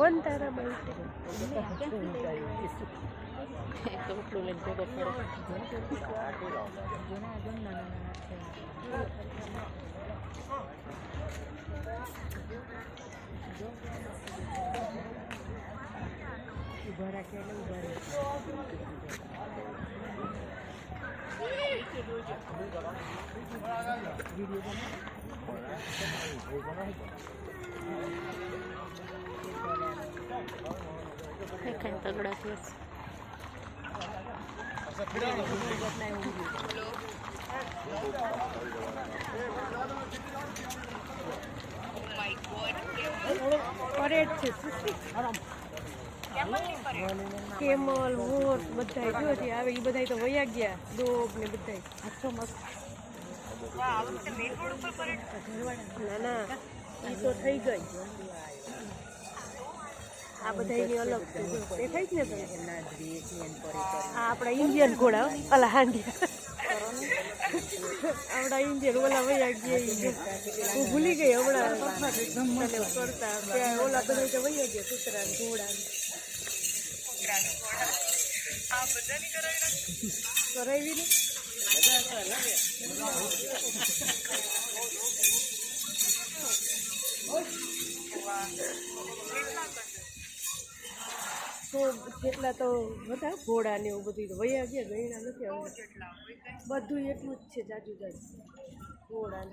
On તારા bike તો ઉપલું લઈને ભેગો પડો. ઉભા રાખે એટલે ઉભા રહે. દેખાય તગડા છે. પરેડ છે કેમલ વોટ બધા જો છે આવે એ બધા તો વયા ગયા ડોબ ને બધા આખો મસ્ત. ના ના એ તો થઈ ગઈ. આ બધા એની અલગ છે દેખાય છે ને તમે. આ આપણા ઇન્ડિયન ઘોડા અલા હાંડિયા આપણા ઇન્ડિયન ઓલા વયા ગયા. હું ભૂલી ગઈ હમણાં કરતા ઓલા બધા તો વયા ગયા કૂતરા ઘોડા કરાવી ને. તો જેટલા તો હતા ઘોડા ને એવું બધું તો વયા ગયા ગયણા નથી હવે બધું એટલું જ છે જાજુ જાજુ ઘોડા